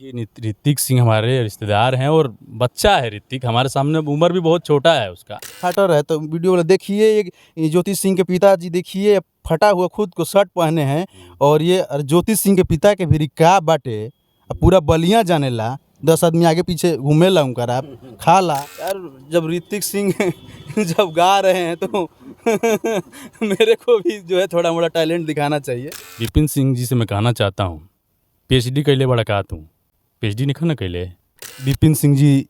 ये ऋतिक सिंह हमारे रिश्तेदार हैं और बच्चा है ऋतिक हमारे सामने, उम्र भी बहुत छोटा है उसका। फाटर है तो वीडियो वाला देखिए, ये ज्योति सिंह के पिताजी देखिए फटा हुआ खुद को शर्ट पहने हैं, और ये ज्योति सिंह के पिता के भी का बाटे पूरा बलिया जाने ला 10 आदमी आगे पीछे घूमे ला उनका आप खा ला यार। जब ऋतिक सिंह जब गा रहे हैं तो मेरे को भी जो है थोड़ा मोड़ा टैलेंट दिखाना चाहिए। विपिन सिंह जी से मैं कहना चाहता हूँ, पीएचडी कैले बड़ा का तू पीएचडी नहीं ना कैले। विपिन सिंह जी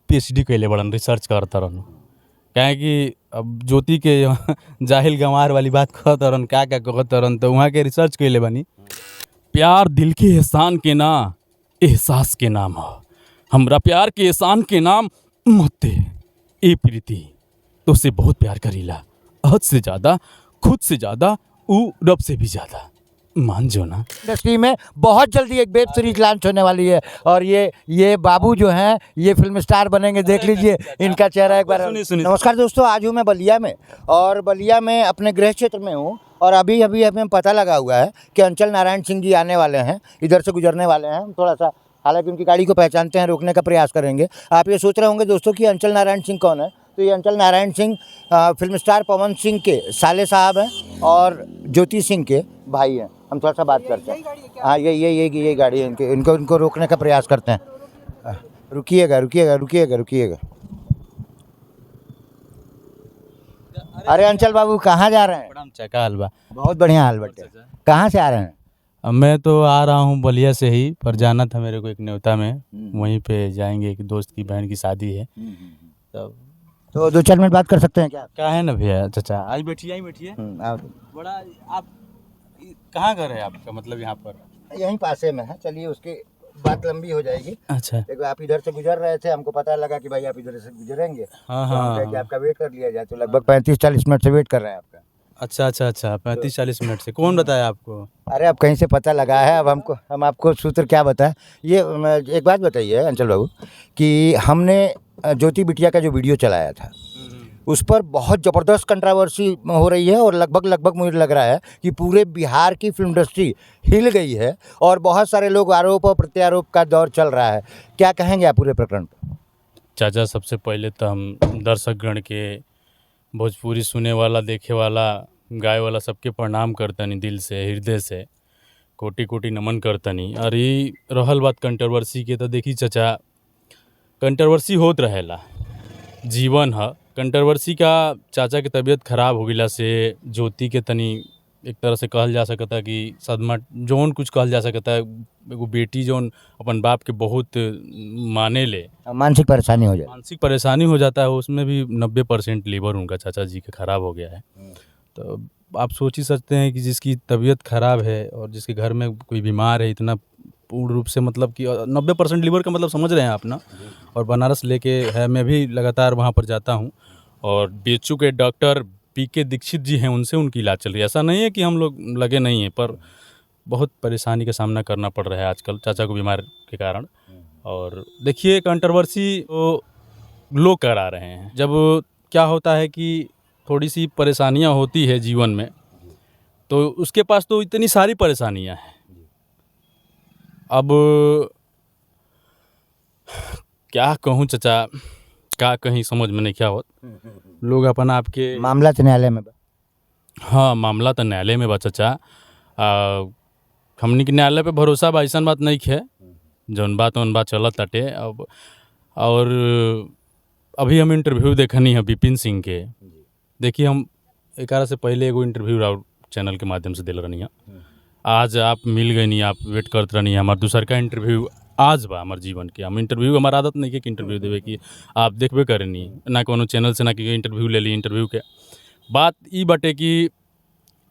पीएचडी कैले बड़न रिसर्च करता रहन, क्या कि अब ज्योति के जाहिल गंवार वाली बात कहता रहन, क्या क्या कहता रहन, तो वहाँ के रिसर्च कैले बनी। प्यार दिल के एहसान के ना एहसास के नाम है, हमरा प्यार के एहसान के नाम मत दे ए प्रीति, तो उससे बहुत प्यार करीला, हद से ज़्यादा, खुद से ज़्यादा, ऊ रब से भी ज़्यादा, मान जो ना। इंडस्ट्री में बहुत जल्दी एक वेब सीरीज लॉन्च होने वाली है और ये बाबू जो हैं ये फिल्म स्टार बनेंगे, देख लीजिए इनका चेहरा एक बार। सुनिए। नमस्कार दोस्तों, आज हूँ मैं बलिया में और बलिया में अपने गृह क्षेत्र में हूँ और अभी हमें पता लगा हुआ है कि अंचल नारायण सिंह जी आने वाले हैं, इधर से गुजरने वाले हैं। थोड़ा सा हालांकि उनकी गाड़ी को पहचानते हैं, रोकने का प्रयास करेंगे। आप ये सोच रहे होंगे दोस्तों कि अंचल नारायण सिंह कौन है, तो ये अंचल नारायण सिंह फिल्म स्टार पवन सिंह के साले साहब हैं और ज्योति सिंह के भाई हैं। हम थोड़ा सा बात करते हैं। हाँ, ये गाड़ी है इनको रोकने का प्रयास करते हैं। रुकिएगा। अरे अंचल बाबू कहाँ जा रहे हैं? चका हलवा बहुत बढ़िया हाल बटे। कहाँ से आ रहे हैं? अब मैं तो आ रहा हूँ बलिया से ही, पर जाना था मेरे को एक न्योता में, वहीं पे जाएंगे, एक दोस्त की बहन की शादी है। तब तो 2-4 मिनट बात कर सकते हैं क्या? क्या है ना भैया, चाचा आज बैठिए बड़ा। आप कहाँ घर है आपका, मतलब यहाँ पर? यहीं पासे में है, चलिए उसकी बात लंबी हो जाएगी। अच्छा, देखो आप इधर से गुजर रहे थे, हमको पता लगा कि भाई आप इधर से गुजरेंगे। हाँ तो हम हाँ कहे कि आपका वेट कर लिया जाए, तो लगभग 35-40 मिनट से वेट कर रहे हैं आपका। अच्छा 35-40 मिनट से। कौन बताया आपको? अरे अब कहीं से पता लगा है, अब हम आपको सूत्र क्या बताएं। ये एक बात बताइए अंचल बाबू कि हमने ज्योति बिटिया का जो वीडियो चलाया था उस पर बहुत ज़बरदस्त कंट्रोवर्सी हो रही है और लगभग मुझे लग रहा है कि पूरे बिहार की फिल्म इंडस्ट्री हिल गई है और बहुत सारे लोग आरोप और प्रत्यारोप का दौर चल रहा है। क्या कहेंगे आप पूरे प्रकरण पर? चाचा, सबसे पहले तो हम दर्शकगण के, भोजपुरी सुने वाला, देखे वाला, गाय वाला सबके प्रणाम करतनी, दिल से, हृदय से कोटि कोटि नमन करतनी। और ये रहल बात कंट्रोवर्सी के, तो देखी चाचा, कंट्रोवर्सी होत रहेला, जीवन है। कंट्रोवर्सी का चाचा के तबीयत खराब हो गया से ज्योति के तनी एक तरह से कहल जा सकता कि सदमा जौन कुछ कहल जा सकता है, एगो बेटी जौन अपन बाप के बहुत माने ले, मानसिक परेशानी हो जाता है, उसमें भी 90% लीवर उनका चाचा जी के खराब हो गया है। तो आप सोच ही सकते हैं कि जिसकी तबीयत खराब है और जिसके घर में कोई बीमार है, इतना पूर्ण रूप से, मतलब कि 90% लीवर का मतलब समझ रहे हैं आप ना। और बनारस लेके है, मैं भी लगातार वहाँ पर जाता हूँ और बीएचयू के डॉक्टर पीके दीक्षित जी हैं, उनसे उनकी इलाज चल रही है। ऐसा नहीं है कि हम लोग लगे नहीं हैं, पर बहुत परेशानी का सामना करना पड़ रहा है आजकल चाचा को बीमार के कारण। और देखिए कंट्रोवर्सी तो लोग करा रहे हैं। जब क्या होता है कि थोड़ी सी परेशानियां होती है जीवन में, तो उसके पास तो इतनी सारी परेशानियां हैं। अब क्या कहूँ चाचा, क्या कहीं समझ में नहीं क्या होत। लोग अपन आपके मामला तो न्यायालय में। हाँ, मामला तो न्यायालय में बा चाचा। हमनी के न्यायालय पे भरोसा बा, ऐसा बात नहीं है, जौन बात चलत ताटे। अब और अभी हम इंटरव्यू देखनी है विपिन सिंह के। देखिए, हम एक से पहले एगो इंटरव्यू राउर चैनल के माध्यम से दिल रहनी है। आज आप मिल गई नहीं, आप वेट करते रहनी है। हमार दूसर का इंटरव्यू आज बा हमारे जीवन के। हम इंटरव्यू, हमारा आदत नहीं है कि इंटरव्यू देवे कि आप देखबे करे नहीं, ना कोनो चैनल से ना कि इंटरव्यू ले ली। इंटरव्यू के बात ई बाटे कि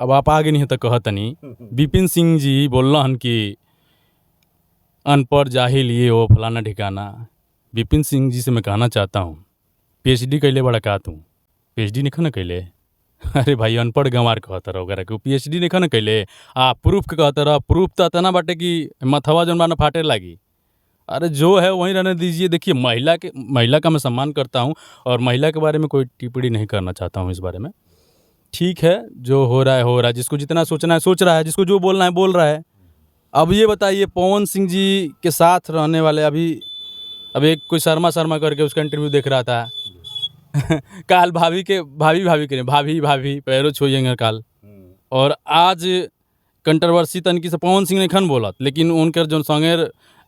अब आप आगे नहीं तो कहतनी विपिन सिंह जी बोल हन कि अनपढ़ जाहिल ये वो फलाना ठिकाना। विपिन सिंह जी से मैं कहना चाहता हूँ, पीएचडी कैले बड़ा का तू पीएचडी नहीं ना कैले। अरे भाई, अनपढ़ गंवार कहता रहो वगैरह के पीएचडी नहीं ना कैले। प्रूफ के कहता रहा, प्रूफ तो इतना बाटे कि मथवा जौन बाना फाटे लगी। अरे जो है वहीं रहने दीजिए। देखिए, महिला का मैं सम्मान करता हूँ और महिला के बारे में कोई टिप्पणी नहीं करना चाहता हूँ इस बारे में। ठीक है, जो हो रहा है, जिसको जितना सोचना है सोच रहा है, जिसको जो बोलना है बोल रहा है। अब ये बताइए, पवन सिंह जी के साथ रहने वाले अब एक कोई शर्मा शर्मा करके उसका इंटरव्यू देख रहा था। काल भाभी पैरों छुएंगे काल। और आज कंट्रोवर्सी तनकी से पवन सिंह ने खन बोलत, लेकिन उनकर जो संगे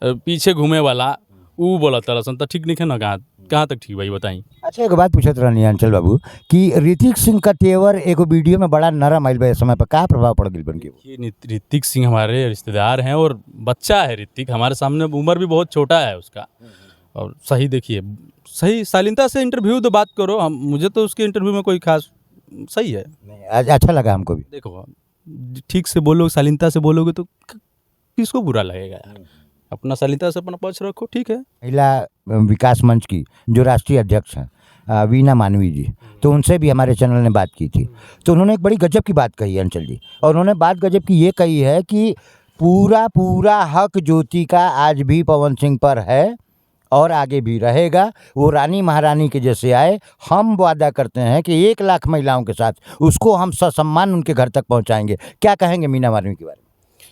पीछे घूमे वाला ऊ बोलत तरसन, तो ठीक नहीं है ना? कहाँ तक ठीक भाई बताई? अच्छा एक बात पूछत रहनी अंचल बाबू कि ऋतिक सिंह का तेवर एगो वीडियो में बड़ा नरम आइल बा, इस समय पर का प्रभाव पड़ गई बन के? ये ऋतिक सिंह हमारे रिश्तेदार हैं और बच्चा है ऋतिक, हमारे सामने उम्र भी बहुत छोटा है उसका। और सही देखिए, सही शालीनता से इंटरव्यू तो बात करो। हम मुझे तो उसके इंटरव्यू में कोई खास सही है। अच्छा लगा हमको भी। देखो, ठीक से बोलो, शालीनता से बोलोगे तो किसको बुरा लगेगा यार? अपना शालीनता से अपना पक्ष रखो, ठीक है। महिला विकास मंच की जो राष्ट्रीय अध्यक्ष हैं वीना मानवी जी, तो उनसे भी हमारे चैनल ने बात की थी, तो उन्होंने एक बड़ी गजब की बात कही है अंचल जी। और उन्होंने बात गजब की ये कही है कि पूरा हक ज्योति का आज भी पवन सिंह पर है और आगे भी रहेगा। वो रानी महारानी के जैसे आए, हम वादा करते हैं कि 1 लाख महिलाओं के साथ उसको हम ससम्मान उनके घर तक पहुंचाएंगे। क्या कहेंगे मीना मानवी के बारे में?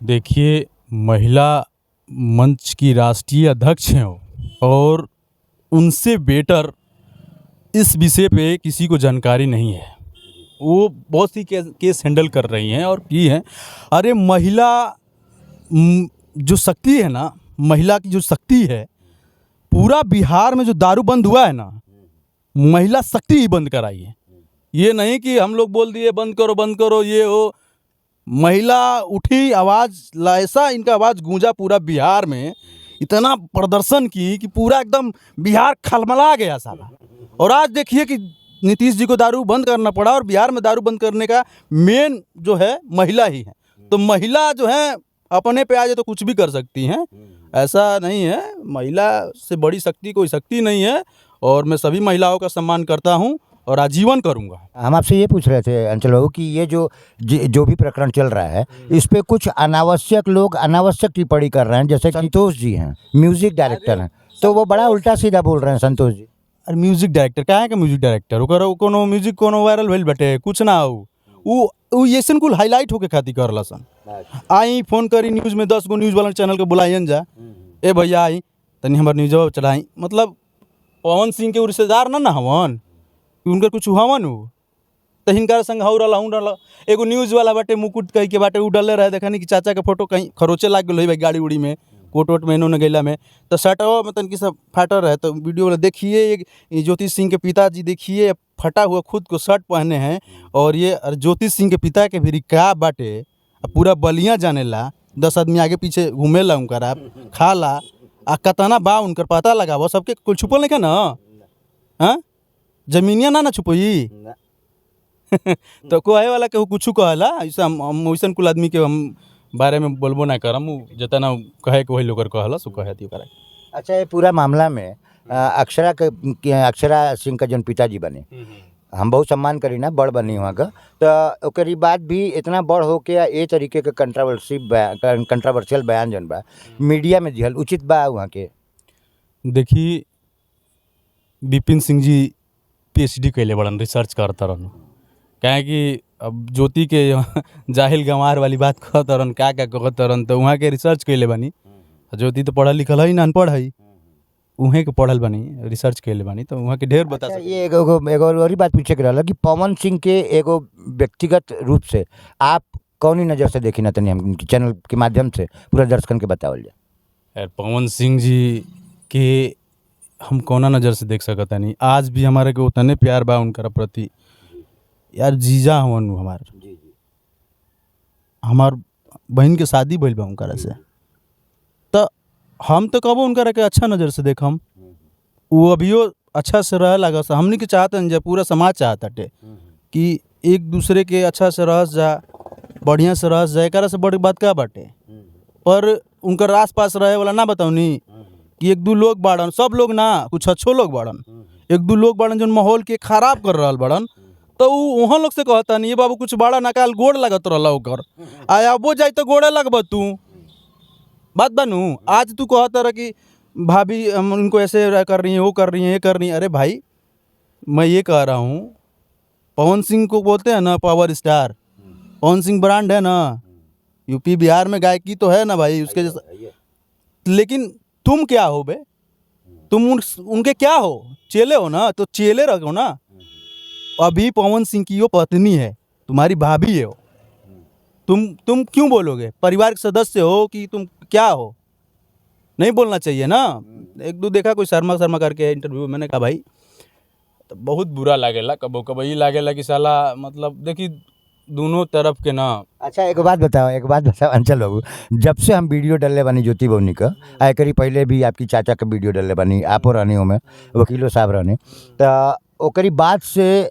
देखिए, महिला मंच की राष्ट्रीय अध्यक्ष हैं वो, और उनसे बेटर इस विषय पे किसी को जानकारी नहीं है। वो बहुत सी केस हैंडल कर रही हैं और की हैं। अरे महिला जो शक्ति है ना, महिला की जो शक्ति है, पूरा बिहार में जो दारू बंद हुआ है ना, महिला शक्ति ही बंद कराई है। ये नहीं कि हम लोग बोल दिए बंद करो ये हो। महिला उठी, आवाज़ ऐसा इनका आवाज़ गूंजा पूरा बिहार में, इतना प्रदर्शन की कि पूरा एकदम बिहार खलमला गया साला। और आज देखिए कि नीतीश जी को दारू बंद करना पड़ा, और बिहार में दारू बंद करने का मेन जो है महिला ही है। तो महिला जो है अपने पे आ जाए तो कुछ भी कर सकती हैं, ऐसा नहीं है। महिला से बड़ी शक्ति कोई शक्ति नहीं है, और मैं सभी महिलाओं का सम्मान करता हूं और आजीवन करूंगा। हम आपसे ये पूछ रहे थे अंचल बाबू कि ये जो भी प्रकरण चल रहा है, इस पे कुछ अनावश्यक लोग अनावश्यक टिप्पणी कर रहे हैं, जैसे संतोष जी हैं, म्यूजिक डायरेक्टर हैं, तो वो बड़ा उल्टा सीधा बोल रहे हैं संतोष जी। अरे म्यूजिक डायरेक्टर कहाँ का म्यूजिक डायरेक्टर? ओकर कोनो म्यूजिक कोनो वायरल भेल बटे, कुछ ना हो। उ ऐसन कुल हाईलाइट होके खातिर करला सन। आई फोन करी न्यूज़ में 10 गो न्यूज़ वाला चैनल के बुलाइन जा, ए भैया आई तनी हमार न्यूज़ चलाई। मतलब पवन सिंह के रिश्तेदार ना हवन, उनकर कुछ हवन हो तो हिनकर संग हऊ रहा। एगो न्यूज़ वाला बाटे मुकुट कही के बाटे, उ डले रहे, देखनी कि चाचा के फोटो कहीं खरोचे लाग गई भाई गाड़ी उड़ी में, कोट वोट में इन्होंने गैला में, तो शर्टवा में तनकी सब फाटर रहे। तो वीडियो वाला देखिए, ये ज्योति सिंह के पिताजी देखिए फटा हुआ खुद को शर्ट पहने हैं, और ये ज्योति सिंह के पिता के भी का बाटे पूरा बलिया जानेला, 10 आदमी आगे पीछे घूमेला, उनकर आप खाला आ कतना बा उनकर पता लगावा। सबके कुल छुपल नहीं ना, हाँ जमीनिया ना छुपई। तो कोहे वाला के कुछ कहला, ऐसा हम वैसन कुल आदमी के हम बारे में बोलबो ना करम, जितना कहे के वही लोग कहला सो कहे दी करे। अच्छा, ये पूरा मामला में अक्षरा सिंह का जन पिताजी बने, हम बहुत सम्मान करी ना, बड़ बनी वहाँ का, तो ओकरी बात भी इतना बड़ हो के ए तरीके के कंट्रोवर्शियल बयान जन बा मीडिया में दिहल उचित बा वहाँ के? देखिए, विपिन सिंह जी PhD कैले बड़न, रिसर्च करता रहन। क्या कि अब ज्योति के जाहिल गंवार वाली बात कहत रहन, क्या कहत रहन, तो वहाँ के रिसर्च कैले बनी। ज्योति तो पढ़ल लिखल है ना, अनपढ़ है, उहे के पढ़ल बनी, रिसर्च कैले बनी, तो वहाँ के ढेर बता सकते। ये एगो और बात पूछे के रहला कि पवन सिंह के एगो व्यक्तिगत रूप से आप कौन ही नज़र से देखी ना, तनी हम चैनल के माध्यम से पूरा दर्शकन के बतावल जाए। यार पवन सिंह जी के हम कौना नज़र से देख सकता नहीं, आज भी हमारे को उतने प्यार बा उनकर प्रति। यार जीजा हवन हमार बहन के शादी भइल बा उनकर से, तो हम तो कबो उनकर के अच्छा नज़र से देखम। वो अभियो अच्छा से रह लगा, हमनी के चाहते हैं, पूरा समाज चाहता है कि एक दूसरे के अच्छा से रह जा, बढ़िया से रह जा, एक से बड़ी बात क्या बाटे। पर उनकर आस पास रहे वाला ना बताऊनी कि 1-2 लोग बाड़न, सब लोग ना, कुछ अच्छो लोग बाड़न, 1-2 लोग बाड़न जो माहौल के खराब कर रहा बाड़न, तो वहाँ लोग से कहता नहीं, ये बाबू कुछ बाड़ा ना, काल गोड़ लगत रहा ओकर, आया वो जाए तो गोड़े लगब तू, बात बनू। आज तू कहता रहा कि भाभी हम उनको ऐसे कर रही हैं, वो कर रही हैं, ये कर रही हैं। अरे भाई, मैं ये कह रहा हूँ, पवन सिंह को बोलते हैं ना power star, Pawan Singh brand है ना, यूपी बिहार में गायकी तो है ना भाई उसके जैसा, लेकिन तुम क्या हो बे? तुम उनके क्या हो? चेले हो ना, तो चेले रखो ना। अभी पवन सिंह की वो पत्नी है, तुम्हारी भाभी है वो। तुम क्यों बोलोगे? परिवार के सदस्य हो कि तुम क्या हो? नहीं बोलना चाहिए ना। एक दो देखा कोई शर्मा शर्मा करके इंटरव्यू, मैंने कहा भाई तो बहुत बुरा लागेला, कबो कबो ई लागेला कि साला मतलब देखी दोनों तरफ के ना। अच्छा एक बात बताओ अंचल बाबू, जब से हम वीडियो डलले बानी ज्योति बबनी का, आय करी पहले भी आपकी चाचा का वीडियो डलले बानी, आपो रहनी हो में वकीलो साहब रहने, तो ओकरी बाद से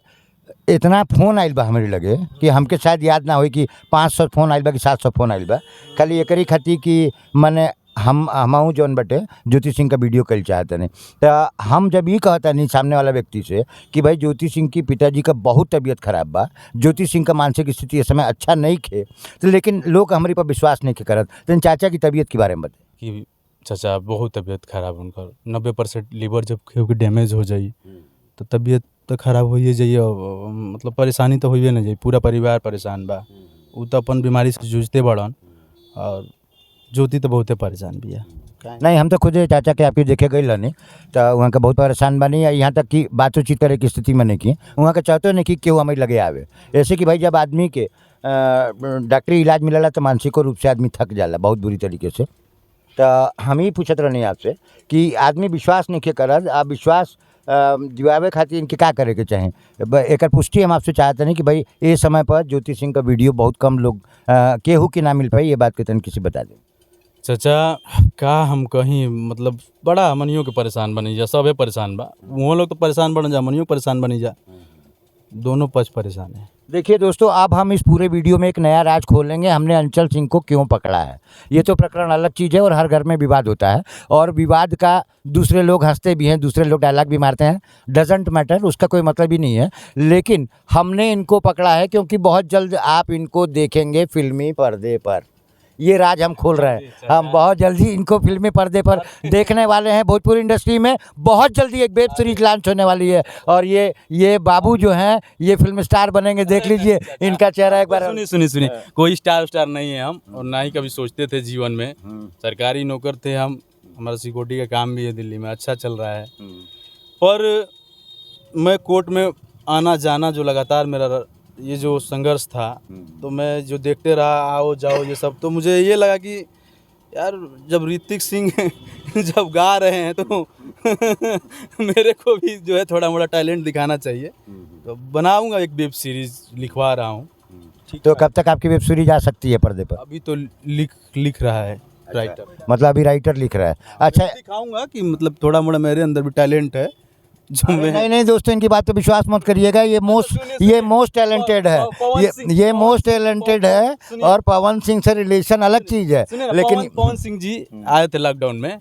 इतना फ़ोन आइल बा हमारे लगे कि हमके शायद याद ना होई कि 500 फ़ोन आइल बा कि 700 फ़ोन आइल बा, खाली एकरी खातिर कि मने हमहू जौन बटे ज्योति सिंह का वीडियो कल चाहते नहीं। तो हम जब ये कहता नहीं सामने वाला व्यक्ति से कि भाई ज्योति सिंह की पिताजी का बहुत तबीयत खराब बा, ज्योति सिंह का मानसिक स्थिति इस समय अच्छा नहीं खे, तो लेकिन लोग हमारे पर विश्वास नहीं करत। तो चाचा की तबीयत के बारे में बताए कि चाचा बहुत तबीयत खराब उनका 90% लीवर जब क्योंकि डैमेज हो जाई तो तबीयत तो खराब होइए जाइए, मतलब परेशानी तो होइए ना जाइए, पूरा परिवार परेशान बा। उ तो अपन बीमारी से जूझते बड़न और ज्योति तो बहुते परेशान भी है। नहीं, हम तो खुद चाचा के आपके देखे गए रहनी, तो वहाँ का बहुत परेशान बनी, यहाँ तक कि बातचीत करे की स्थिति में नहीं की, वहाँ का चाहते नहीं कि क्यों हमें लगे आवे। ऐसे कि भाई जब आदमी के डॉक्टरी इलाज मिलला तो मानसिक रूप से आदमी थक जाला बहुत बुरी तरीके से। तो हम ही पूछत रहनी आपसे कि आदमी विश्वास नहीं के करत, आप विश्वास दिवावे खातिर इनके क्या करे के चाहें? एक पुष्टि हम आपसे चाहते नहीं कि भाई ये समय पर ज्योति सिंह का वीडियो बहुत कम लोग केहू के ना मिल पाई, ये बात के तन किसी बता दें। चाचा का हम कहीं मतलब बड़ा हमनियों के परेशान बनी जा, सबे परेशान बा, वो लोग तो परेशान बन जा, हमनियों परेशान बनी जा, दोनों पक्ष परेशान है। देखिए दोस्तों, अब हम इस पूरे वीडियो में एक नया राज खोलेंगे, हमने अंचल सिंह को क्यों पकड़ा है। ये तो प्रकरण अलग चीज़ है और हर घर में विवाद होता है, और विवाद का दूसरे लोग हंसते भी हैं, दूसरे लोग डायलॉग भी मारते हैं, डजेंट मैटर, उसका कोई मतलब ही नहीं है। लेकिन हमने इनको पकड़ा है क्योंकि बहुत जल्द आप इनको देखेंगे फिल्मी पर्दे पर। ये राज हम खोल रहे हैं, हम बहुत जल्दी इनको फिल्मी पर्दे पर देखने वाले हैं। भोजपुरी इंडस्ट्री में बहुत जल्दी एक वेब सीरीज लॉन्च होने वाली है, और ये बाबू जो हैं ये फिल्म स्टार बनेंगे। देख लीजिए इनका चेहरा एक बार। सुनिए, कोई स्टार नहीं है हम, और ना ही कभी सोचते थे जीवन में। सरकारी नौकर थे हम, हमारा सिक्योरिटी का काम भी है दिल्ली में, अच्छा चल रहा है। पर मैं कोर्ट में आना जाना जो लगातार मेरा ये जो संघर्ष था, तो मैं जो देखते रहा आओ जाओ ये सब, तो मुझे ये लगा कि यार जब ऋतिक सिंह जब गा रहे हैं तो मेरे को भी जो है थोड़ा मोड़ा टैलेंट दिखाना चाहिए, तो बनाऊंगा एक वेब सीरीज, लिखवा रहा हूँ। तो कब तक आपकी वेब सीरीज आ सकती है पर्दे पर? अभी तो लिख रहा है राइटर, मतलब अभी राइटर लिख रहा है। अच्छा, दिखाऊंगा कि मतलब थोड़ा मोड़ा मेरे अंदर भी टैलेंट है जो मैं। नहीं दोस्तों, इनकी बात पे विश्वास मत करिएगा, ये मोस्ट टैलेंटेड है, ये मोस्ट टैलेंटेड है, और पवन सिंह से रिलेशन अलग चीज है। लेकिन पवन सिंह जी आए थे लॉकडाउन में,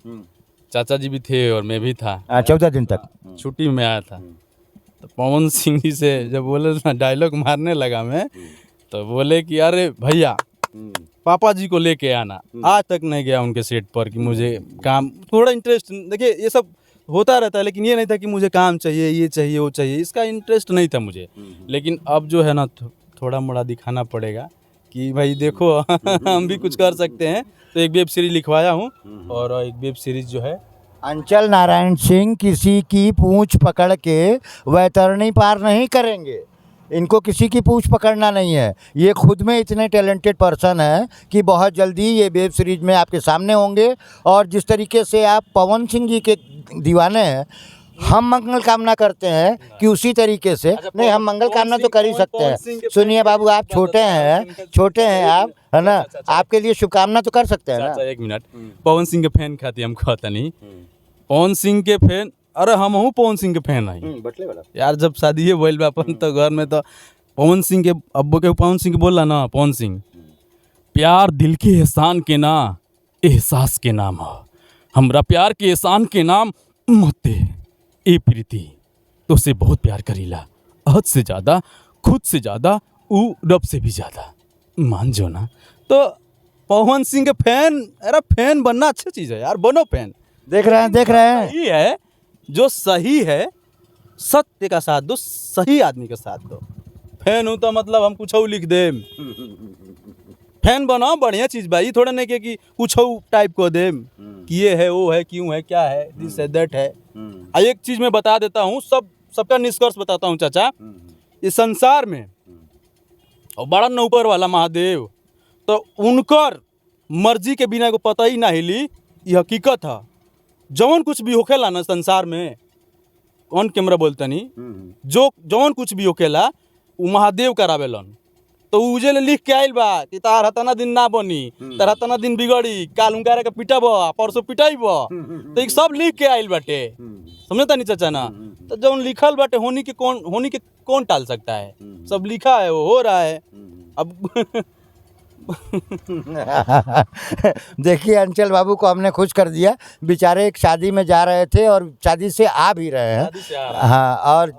चाचा जी भी थे और मैं भी था, 14 दिन तक छुट्टी में आया था। तो पवन सिंह जी से जब बोले ना डायलॉग मारने लगा मैं, तो बोले कि अरे भैया पापा जी को लेके आना। आज तक नहीं गया उनके सेट पर कि मुझे काम, थोड़ा इंटरेस्ट, देखिए ये सब होता रहता है, लेकिन ये नहीं था कि मुझे काम चाहिए, ये चाहिए, वो चाहिए, इसका इंटरेस्ट नहीं था मुझे। लेकिन अब जो है ना थोड़ा मोड़ा दिखाना पड़ेगा कि भाई देखो हम भी कुछ कर सकते हैं। तो एक वेब सीरीज लिखवाया हूँ, और एक वेब सीरीज जो है अंचल नारायण सिंह किसी की पूंछ पकड़ के वैतरणी पार नहीं करेंगे। इनको किसी की पूंछ पकड़ना नहीं है, ये खुद में इतने टैलेंटेड पर्सन है कि बहुत जल्दी ये वेब सीरीज में आपके सामने होंगे। और जिस तरीके से आप पवन सिंह जी के दीवाने हैं, हम मंगल कामना करते हैं कि उसी तरीके से, नहीं हम मंगल कामना तो कर ही सकते हैं। सुनिए बाबू, आप छोटे हैं आप, है ना, आपके लिए शुभकामना तो कर सकते हैं ना। एक मिनट, पवन सिंह के फैन खाती हम कहता नहीं, पवन सिंह के फैन, अरे हम हूँ पवन सिंह के फैन है यार। जब शादी है बोल अपन तो घर में तो पवन सिंह के अब्बू के पवन सिंह बोला ना, पवन सिंह प्यार दिल के एहसान के ना एहसास के नाम हो, हमरा प्यार के एहसान के नाम मत दे ए प्रीति, तो उसे बहुत प्यार करीला, हद से ज़्यादा, खुद से ज़्यादा, ऊ रब से भी ज़्यादा, मान जो ना। तो पवन सिंह के फैन, अरे फैन बनना अच्छी चीज़ है यार, बनो फैन। देख रहे हैं सही है, जो सही है सत्य का साथ दो, सही आदमी का साथ दो। फैन हूँ तो मतलब हम कुछ लिख दे, फैन बनाओ, बढ़िया चीज़ भाई, थोड़ा नहीं कि कुछ हो टाइप को दे कि ये है वो है क्यों है क्या है दिस है दैट है। एक चीज़ मैं बता देता हूँ, सबका निष्कर्ष बताता हूँ चाचा। इस संसार में और बड़ा न ऊपर वाला महादेव, तो उनकर मर्जी के बिना को पता ही ना हिली, ये हकीकत है। जौन कुछ भी होखेला ना संसार में, ऑन कैमरा बोलता नहीं, जो जौन कुछ भी होखेला वो महादेव करावेलन। तो उजे ले लिख के आइल बा कि तार हतना दिन ना बनी, तार हतना दिन बिगड़ी, काल उनकारे के पिटब, परसों पिटाइब, तो एक सब लिख के आइल बाटे, समझता नहीं चाचा ना। तो जौन लिखल बाटे होनी के कौन टाल सकता है, सब लिखा है वो हो रहा है। अब देखिए अंचल बाबू को हमने खुश कर दिया, बेचारे एक शादी में जा रहे थे और शादी से आ भी रहे हैं। हाँ, और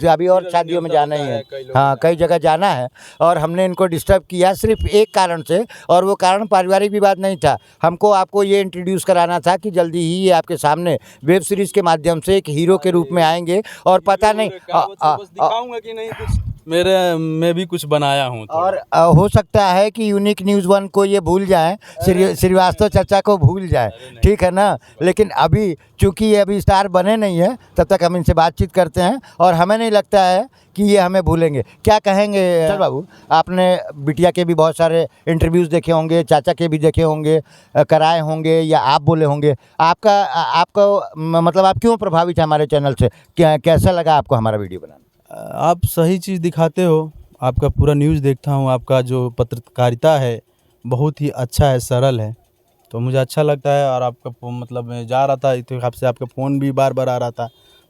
अभी और शादियों में जाना ही है, हाँ कई जगह जाना है, और हमने इनको डिस्टर्ब किया सिर्फ एक कारण से, और वो कारण पारिवारिक विवाद नहीं था। हमको आपको ये इंट्रोड्यूस कराना था कि जल्दी ही ये आपके सामने वेब सीरीज़ के माध्यम से एक हीरो के रूप में आएंगे, और पता नहीं दिखाऊंगा कि नहीं कुछ मैं भी कुछ बनाया हूँ। और हो सकता है कि यूनिक न्यूज़ 1 को ये भूल जाएं, श्रीवास्तव चाचा को भूल जाए, ठीक है ना। लेकिन अभी चूंकि ये अभी स्टार बने नहीं है, तब तक हम इनसे बातचीत करते हैं, और हमें नहीं लगता है कि ये हमें भूलेंगे। क्या कहेंगे चल बाबू, आपने बिटिया के भी बहुत सारे इंटरव्यूज़ देखे होंगे, चाचा के भी देखे होंगे, कराए होंगे, या आप बोले होंगे, आपका मतलब आप क्यों प्रभावित है हमारे चैनल से, कैसा लगा आपको हमारा वीडियो बनाना? आप सही चीज़ दिखाते हो, आपका पूरा न्यूज़ देखता हूँ, आपका जो पत्रकारिता है बहुत ही अच्छा है, सरल है, तो मुझे अच्छा लगता है। और आपका मतलब मैं जा रहा था तो आपसे आपका फ़ोन भी बार बार आ रहा था,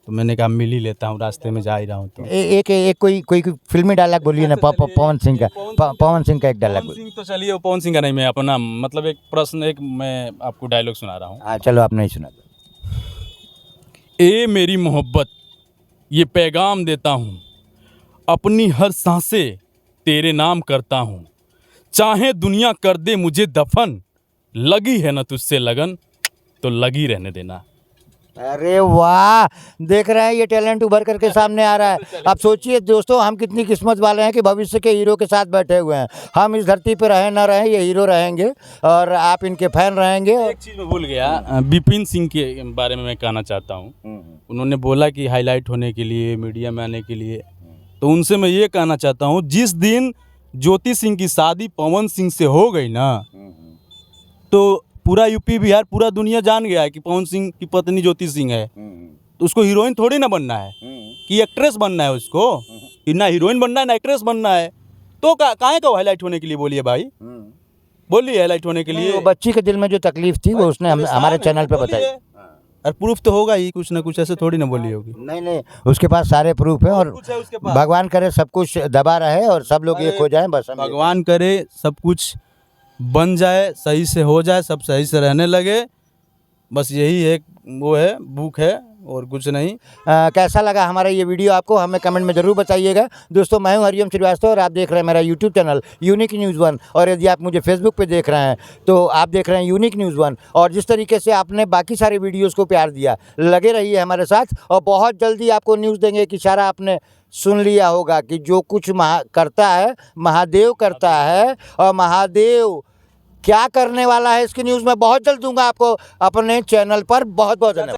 तो मैंने कहा मिल ही लेता हूँ, रास्ते में जा ही रहा हूँ। तो एक कोई फिल्मी डायलॉग बोलिए ना, पवन सिंह का, पवन सिंह का एक डायलॉग। पवन सिंह तो चलिए, पवन सिंह का नहीं, मैं अपना मतलब एक प्रश्न, एक मैं आपको डायलॉग सुना रहा हूँ। हाँ चलो, आप नहीं सुना। ए मेरी मोहब्बत, ये पैगाम देता हूँ, अपनी हर सांसें तेरे नाम करता हूँ, चाहे दुनिया कर दे मुझे दफन, लगी है ना तुझसे लगन तो लगी रहने देना। अरे वाह, देख रहे हैं ये टैलेंट उभर करके सामने आ रहा है। अब सोचिए दोस्तों, हम कितनी किस्मत वाले हैं कि भविष्य के हीरो के साथ बैठे हुए हैं। हम इस धरती पे रहें ना रहें, ये हीरो रहेंगे और आप इनके फैन रहेंगे। एक चीज़ मैं भूल गया, विपिन सिंह के बारे में मैं कहना चाहता हूँ। उन्होंने बोला कि हाईलाइट होने के लिए, मीडिया में आने के लिए, तो उनसे मैं ये कहना चाहता हूँ, जिस दिन ज्योति सिंह की शादी पवन सिंह से हो गई ना, तो पूरा यूपी बिहार पूरा दुनिया जान गया है कि पवन सिंह की पत्नी ज्योति सिंह है। तो उसको हीरोइन थोड़ी ना बनना है, कि एक्ट्रेस बनना है उसको, कि ना हीरोइन बनना है ना एक्ट्रेस बनना है। तो काहे का हाईलाइट होने के लिए बोलिए भाई, बोलिए हाईलाइट होने के लिए। वो बच्ची के दिल में जो तकलीफ थी वो उसने हमारे चैनल पे बताई। और प्रूफ तो होगा ही, कुछ ना कुछ, ऐसे थोड़ी ना बोली होगी। नहीं, उसके पास सारे प्रूफ है, और भगवान करे सब कुछ दबा रहे और सब लोग एक हो जाएं, बस भगवान करे सब कुछ बन जाए, सही से हो जाए, सब सही से रहने लगे, बस यही एक वो है, भूख है, और कुछ नहीं। कैसा लगा हमारा ये वीडियो आपको, हमें कमेंट में ज़रूर बताइएगा। दोस्तों, मैं हूं हरिओम श्रीवास्तव और आप देख रहे हैं मेरा यूट्यूब चैनल यूनिक न्यूज़ 1, और यदि आप मुझे फेसबुक पे देख रहे हैं तो आप देख रहे हैं यूनिक न्यूज़ 1। और जिस तरीके से आपने बाकी सारे वीडियोज़ को प्यार दिया, लगे रहिए हमारे साथ, और बहुत जल्दी आपको न्यूज़ देंगे कि सारा आपने सुन लिया होगा कि जो कुछ करता है महादेव करता है, और महादेव क्या करने वाला है इसकी न्यूज़ मैं बहुत जल्द दूंगा आपको अपने चैनल पर। बहुत बहुत धन्यवाद।